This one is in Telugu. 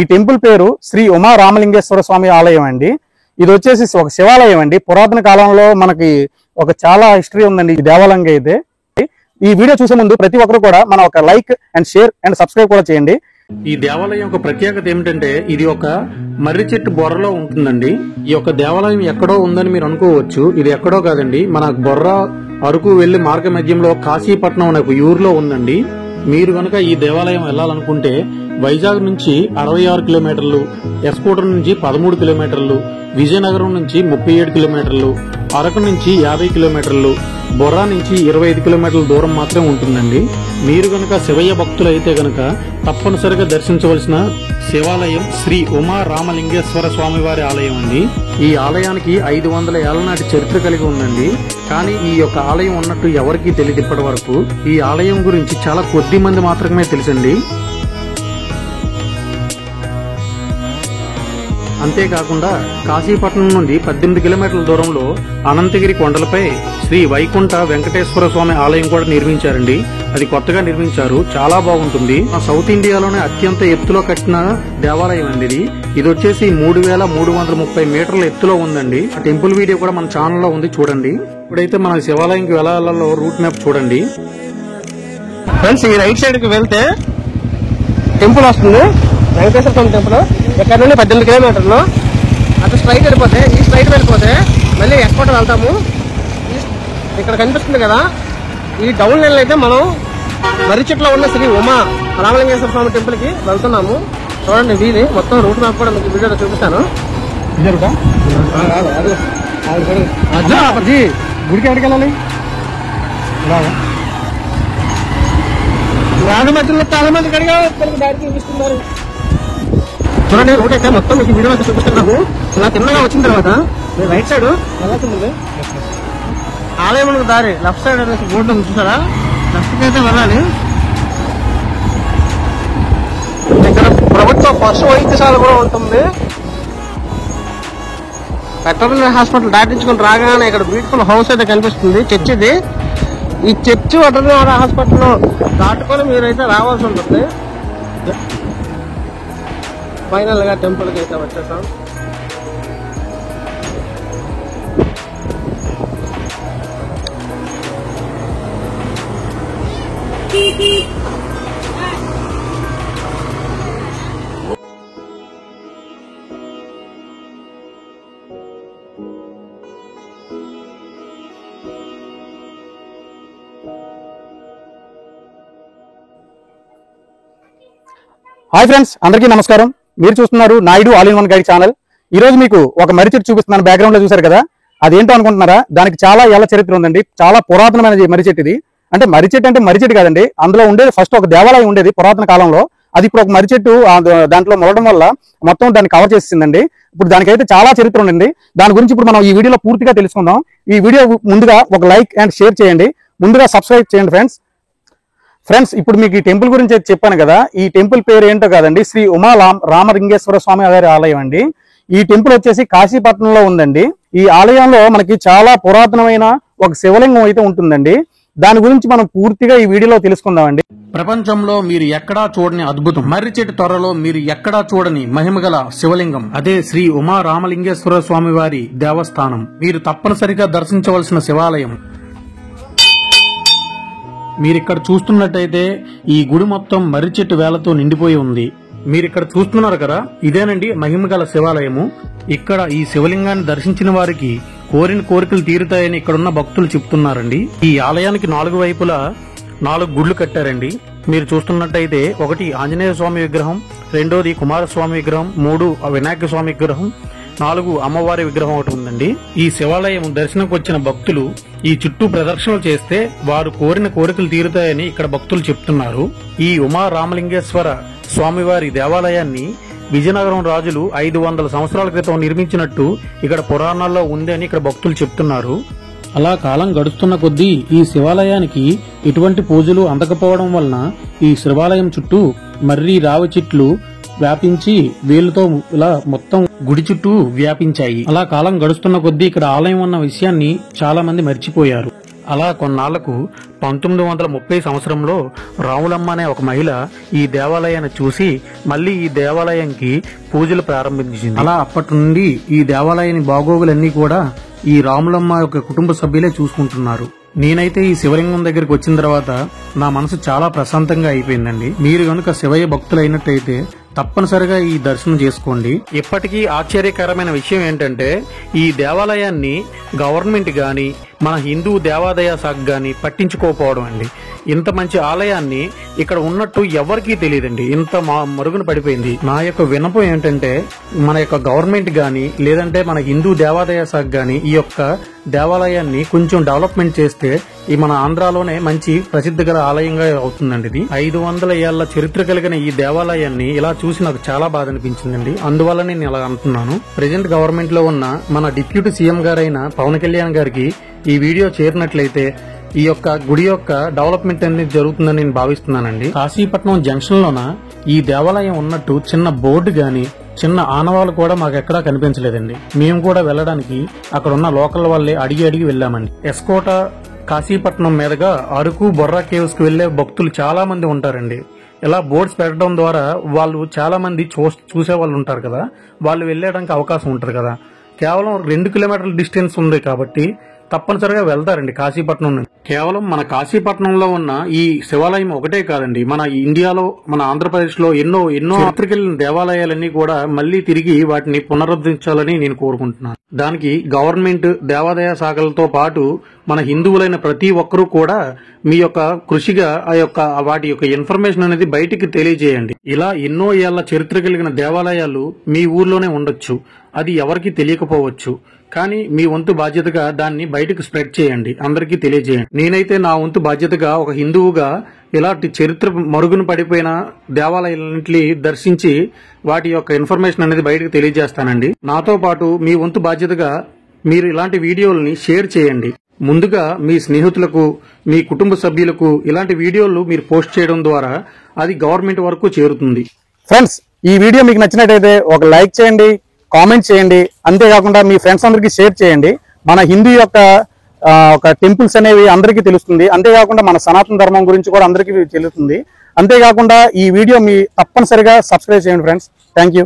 ఈ టెంపుల్ పేరు శ్రీ ఉమా రామలింగేశ్వర స్వామి ఆలయం అండి. ఇది వచ్చేసి ఒక శివాలయం అండి. పురాతన కాలంలో మనకి ఒక చాలా హిస్టరీ ఉందండి ఈ దేవాలయం అయితే. ఈ వీడియో చూసే ముందు ప్రతి ఒక్కరు కూడా మనం ఒక like and share and subscribe కూడా చేయండి. ఈ దేవాలయం యొక్క ప్రత్యేకత ఏమిటంటే ఇది ఒక మర్రి చెట్టు బొర్రలో ఉంటుందండి. ఈ యొక్క దేవాలయం ఎక్కడో ఉందని మీరు అనుకోవచ్చు. ఇది ఎక్కడో కాదండి, మన బొర్ర అరకు వెళ్లి మార్గ మధ్యంలో కాశీపట్నం అనే ఒక ఊర్లో ఉందండి. మీరు కనుక ఈ దేవాలయం వెళ్లాలనుకుంటే వైజాగ్ నుంచి 66 కిలోమీటర్లు, ఎస్కోటర్ నుంచి 13 కిలోమీటర్లు, విజయనగరం నుంచి 37 కిలోమీటర్లు, అరకు నుంచి 50 కిలోమీటర్లు, బొర్రా నుంచి 25 కిలోమీటర్ల దూరం మాత్రమే ఉంటుందండి. మీరు గనక శివయ్య భక్తులైతే గనక తప్పనిసరిగా దర్శించవలసిన శివాలయం శ్రీ ఉమా రామలింగేశ్వర స్వామివారి ఆలయం అండి. ఈ ఆలయానికి 500 ఏళ్ల నాటి చరిత్ర కలిగి ఉందండి. కానీ ఈ యొక్క ఆలయం ఉన్నట్టు ఎవరికీ తెలియదు ఇప్పటి వరకు. ఈ ఆలయం గురించి చాలా కొద్ది మంది మాత్రమే తెలుసండి. అంతేకాకుండా కాశీపట్నం నుండి 18 కిలోమీటర్ల దూరంలో అనంతగిరి కొండలపై శ్రీ వైకుంఠ వెంకటేశ్వర స్వామి ఆలయం కూడా నిర్మించారండి. అది కొత్తగా నిర్మించారు, చాలా బాగుంటుంది. సౌత్ ఇండియాలోనే అత్యంత ఎత్తులో కట్టిన దేవాలయం అండి ఇది వచ్చేసి 3330 మీటర్ల ఎత్తులో ఉందండి. ఆ టెంపుల్ వీడియో కూడా మన ఛానల్లో ఉంది, చూడండి. ఇప్పుడైతే మన శివాలయంకి వెళ్ళాలలో రూట్ మ్యాప్ చూడండి ఫ్రెండ్స్. ఈ రైట్ సైడ్ కి వెళ్తే టెంపుల్ వస్తుంది, వెంకటేశ్వర స్వామి టెంపుల్. ఇక్కడ నుండి 18 కిలోమీటర్లు అటు స్ట్రైట్ వెళ్ళిపోతే, ఈ స్ట్రైట్ వెళ్ళిపోతే మళ్ళీ ఎక్స్పోర్ట్ వెళ్తాము. ఇక్కడ కనిపిస్తుంది కదా, ఈ డౌన్ లైన్ అయితే మనం మర్రి చెట్లో ఉన్న శ్రీ ఉమా రామలింగేశ్వర స్వామి టెంపుల్ కి వెళ్తున్నాము. చూడండి వీధి మొత్తం రూట్ మ్యాప్ కూడా మీకు వీడియోలో చూపిస్తాను. గుడికి ఎక్కడికి వెళ్ళాలి? రాజమధ్యలో చాలా మంది కడిగా దారి చూపిస్తున్నారు. చూడండి రూట్ అయితే మొత్తం మీకు వీడియో అయితే చూపిస్తున్నాము. ఇలా తిన్నగా వచ్చిన తర్వాత రైట్ సైడ్ వెళ్ళాల్సింది ఆలయం దారి, లెఫ్ట్ సైడ్ అనేసి బోర్డు ఉంది చూసారా, లెఫ్ట్ కి అయితే వెళ్ళాలి. ఇక్కడ ప్రభుత్వ పశు వైద్యశాల కూడా ఉంటుంది. వెటర్నరీ హాస్పిటల్ దాటించుకుని రాగానే ఇక్కడ బ్యూటిఫుల్ హౌస్ అయితే కనిపిస్తుంది. చర్చ్ ఇది. ఈ చర్చ్ వెటర్నరీ హాస్పిటల్ దాటుకొని మీరైతే రావాల్సి ఉంటుంది. ఫైనల్ గా టెంపుల్ కి అయితే వచ్చేసాం. హాయ్ ఫ్రెండ్స్, అందరికీ నమస్కారం. మీరు చూస్తున్నారు Naidu all in one guide channel. ఈ రోజు మీకు ఒక మర్రి చెట్టు చూపిస్తున్నాను. బ్యాక్గ్రౌండ్ లో చూసారు కదా, అదేంటో అనుకుంటున్నారా? దానికి చాలా ఏళ్ల చరిత్ర ఉందండి. చాలా పురాతనమైన మర్రి చెట్టు ఇది. అంటే మర్రి చెట్టు అంటే మర్రి చెట్టు కాదండి, అందులో ఉండేది ఫస్ట్ ఒక దేవాలయం ఉండేది పురాతన కాలంలో. అది ఇప్పుడు ఒక మర్రి చెట్టు దాంట్లో మొలడం వల్ల మొత్తం దాన్ని కవర్ చేసిందండి. ఇప్పుడు దానికైతే చాలా చరిత్ర ఉందండి. దాని గురించి ఇప్పుడు మనం ఈ వీడియోలో పూర్తిగా తెలుసుకుందాం. ఈ వీడియో ముందుగా ఒక లైక్ అండ్ షేర్ చేయండి, ముందుగా సబ్స్క్రైబ్ చేయండి ఫ్రెండ్స్. ఇప్పుడు మీకు ఈ టెంపుల్ గురించి చెప్పాను కదా, ఈ టెంపుల్ పేరు ఏంటో కాదండి, శ్రీ ఉమా రామలింగేశ్వర స్వామి గారి ఆలయం అండి. ఈ టెంపుల్ వచ్చేసి కాశీపట్నంలో ఉందండి. ఈ ఆలయంలో మనకి చాలా పురాతనమైన ఒక శివలింగం అయితే ఉంటుందండి. దాని గురించి మనం పూర్తిగా ఈ వీడియోలో తెలుసుకుందామండి. ప్రపంచంలో మీరు ఎక్కడా చూడని అద్భుతం, మర్రి చెట్టు త్వరలో మీరు ఎక్కడా చూడని మహిమగల శివలింగం, అదే శ్రీ ఉమా రామలింగేశ్వర స్వామి వారి దేవస్థానం. మీరు తప్పనిసరిగా దర్శించవలసిన శివాలయం. మీరిక్కడ చూస్తున్నట్టయితే ఈ గుడి మొత్తం మర్రి చెట్టు వేలతో నిండిపోయి ఉంది. మీరిక్కడ చూస్తున్నారు కదా, ఇదేనండి మహిమగల శివాలయము. ఇక్కడ ఈ శివలింగాన్ని దర్శించిన వారికి కోరిన కోరికలు తీరుతాయని ఇక్కడున్న భక్తులు చెప్తున్నారండి. ఈ ఆలయానికి 4 వైపులా 4 గుడ్లు కట్టారండి. మీరు చూస్తున్నట్టయితే ఒకటి ఆంజనేయ స్వామి విగ్రహం, రెండోది కుమారస్వామి విగ్రహం, 3 వినాయక స్వామి విగ్రహం, 4 అమ్మవారి విగ్రహం ఒకటి ఉందండి. ఈ శివాలయం దర్శనంకి వచ్చిన భక్తులు ఈ చుట్టూ ప్రదర్శనలు చేస్తే వారు కోరిన కోరికలు తీరుతాయని ఇక్కడ భక్తులు చెప్తున్నారు. ఈ ఉమా రామలింగేశ్వర స్వామివారి దేవాలయాన్ని విజయనగరం రాజులు 500 సంవత్సరాల క్రితం నిర్మించినట్టు ఇక్కడ పురాణాల్లో ఉంది అని ఇక్కడ భక్తులు చెప్తున్నారు. అలా కాలం గడుస్తున్న కొద్దీ ఈ శివాలయానికి ఎటువంటి పూజలు అందకపోవడం వలన ఈ శివాలయం చుట్టూ మర్రి రావి చెట్లు వ్యాపించి వేలుతో ఇలా మొత్తం గుడి చుట్టూ వ్యాపించాయి. అలా కాలం గడుస్తున్న కొద్దీ ఇక్కడ ఆలయం ఉన్న విషయాన్ని చాలా మంది మర్చిపోయారు. అలా కొన్నాళ్లకు 1930 సంవత్సరంలో రాములమ్మ అనే ఒక మహిళ ఈ దేవాలయాన్ని చూసి మళ్ళీ ఈ దేవాలయానికి పూజలు ప్రారంభించింది. అలా అప్పటి నుండి ఈ దేవాలయాన్ని బాగోగులన్నీ కూడా ఈ రాములమ్మ యొక్క కుటుంబ సభ్యులే చూసుకుంటున్నారు. నేనైతే ఈ శివలింగం దగ్గరికి వచ్చిన తర్వాత నా మనసు చాలా ప్రశాంతంగా అయిపోయిందండి. మీరు కనుక శివయ్య భక్తులు అయినట్టయితే తప్పనిసరిగా ఈ దర్శనం చేసుకోండి. ఇప్పటికీ ఆశ్చర్యకరమైన విషయం ఏంటంటే ఈ దేవాలయాన్ని గవర్నమెంట్ గాని మన హిందూ దేవాదాయ శాఖ గాని పట్టించుకోకపోవడం అండి. ఇంత మంచి ఆలయాన్ని ఇక్కడ ఉన్నట్టు ఎవరికీ తెలియదండి. ఇంత మరుగున పడిపోయింది. నా యొక్క విన్నపం ఏంటంటే మన యొక్క గవర్నమెంట్ గాని లేదంటే మన హిందూ దేవాదాయ శాఖ గాని ఈ యొక్క దేవాలయాన్ని కొంచెం డెవలప్మెంట్ చేస్తే ఈ మన ఆంధ్రాలోనే మంచి ప్రసిద్ధి గల ఆలయంగా అవుతుందండి. ఇది 500 ఏళ్ల చరిత్ర కలిగిన ఈ దేవాలయాన్ని ఇలా చూసి నాకు చాలా బాధ అనిపించిందండి. అందువల్ల నేను ఇలా అంటున్నాను. ప్రెజెంట్ గవర్నమెంట్ లో ఉన్న మన డిప్యూటీ సీఎం గారైన పవన్ కళ్యాణ్ గారికి ఈ వీడియో చేరినట్లయితే ఈ యొక్క గుడి యొక్క డెవలప్మెంట్ అనేది జరుగుతుందని నేను భావిస్తున్నానండి. కాశీపట్నం జంక్షన్ లోన ఈ దేవాలయం ఉన్నట్టు చిన్న బోర్డు గాని చిన్న ఆనవాళ్ళు కూడా మాకు ఎక్కడా కనిపించలేదండి. మేము కూడా వెళ్ళడానికి అక్కడ ఉన్న లోకల్ వాళ్ళే అడిగి వెళ్ళామండి. ఎస్కోట కాశీపట్నం మీదుగా అరకు బొర్రా కేవ్స్ కు వెళ్లే భక్తులు చాలా మంది ఉంటారండి. ఇలా బోర్డ్స్ పెట్టడం ద్వారా వాళ్ళు చాలా మంది చూసే వాళ్ళు ఉంటారు కదా, వాళ్ళు వెళ్ళడానికి అవకాశం ఉంటుంది కదా. కేవలం 2 కిలోమీటర్ల డిస్టెన్స్ ఉంది కాబట్టి తప్పనిసరిగా వెళ్తారండి కాశీపట్నం నుండి. కేవలం మన కాశీపట్నంలో ఉన్న ఈ శివాలయం ఒకటే కాదండి, మన ఇండియాలో మన ఆంధ్రప్రదేశ్ లో ఎన్నో చరిత్రకెళ్లిన దేవాలయాలన్నీ కూడా మళ్లీ తిరిగి వాటిని పునరుద్ధరించాలని నేను కోరుకుంటున్నాను. దానికి గవర్నమెంట్ దేవాదాయ శాఖలతో పాటు మన హిందువులైన ప్రతి ఒక్కరూ కూడా మీ యొక్క కృషిగా వాటి యొక్క ఇన్ఫర్మేషన్ అనేది బయటికి తెలియజేయండి. ఇలా ఎన్నో ఏళ్ల చరిత్ర కలిగిన దేవాలయాలు మీ ఊర్లోనే ఉండొచ్చు, అది ఎవరికి తెలియకపోవచ్చు. కానీ మీ వంతు బాధ్యతగా దాన్ని బయటకు స్ప్రెడ్ చేయండి, అందరికీ తెలియజేయండి. నేనైతే నా వంతు బాధ్యతగా ఒక హిందువుగా ఇలాంటి చరిత్ర మరుగున పడిపోయిన దేవాలయాలన్నింటినీ దర్శించి వాటి యొక్క ఇన్ఫర్మేషన్ అనేది బయటకు తెలియజేస్తానండి. నాతో పాటు మీ వంతు బాధ్యతగా మీరు ఇలాంటి వీడియోలని షేర్ చేయండి. ముందుగా మీ స్నేహితులకు మీ కుటుంబ సభ్యులకు ఇలాంటి వీడియోలు మీరు పోస్ట్ చేయడం ద్వారా అది గవర్నమెంట్ వరకు చేరుతుంది. ఫ్రెండ్స్, ఈ వీడియో మీకు నచ్చినట్టయితే ఒక లైక్ చేయండి, కామెంట్ చేయండి, అంతేకాకుండా మీ ఫ్రెండ్స్ అందరికీ షేర్ చేయండి. మన హిందూ యొక్క ఒక టెంపుల్స్ అనేవి అందరికీ తెలుస్తుంది. అంతేకాకుండా మన సనాతన ధర్మం గురించి కూడా అందరికీ తెలుస్తుంది. అంతేకాకుండా ఈ వీడియో మీ తప్పనిసరిగా సబ్స్క్రైబ్ చేయండి ఫ్రెండ్స్. Thank you.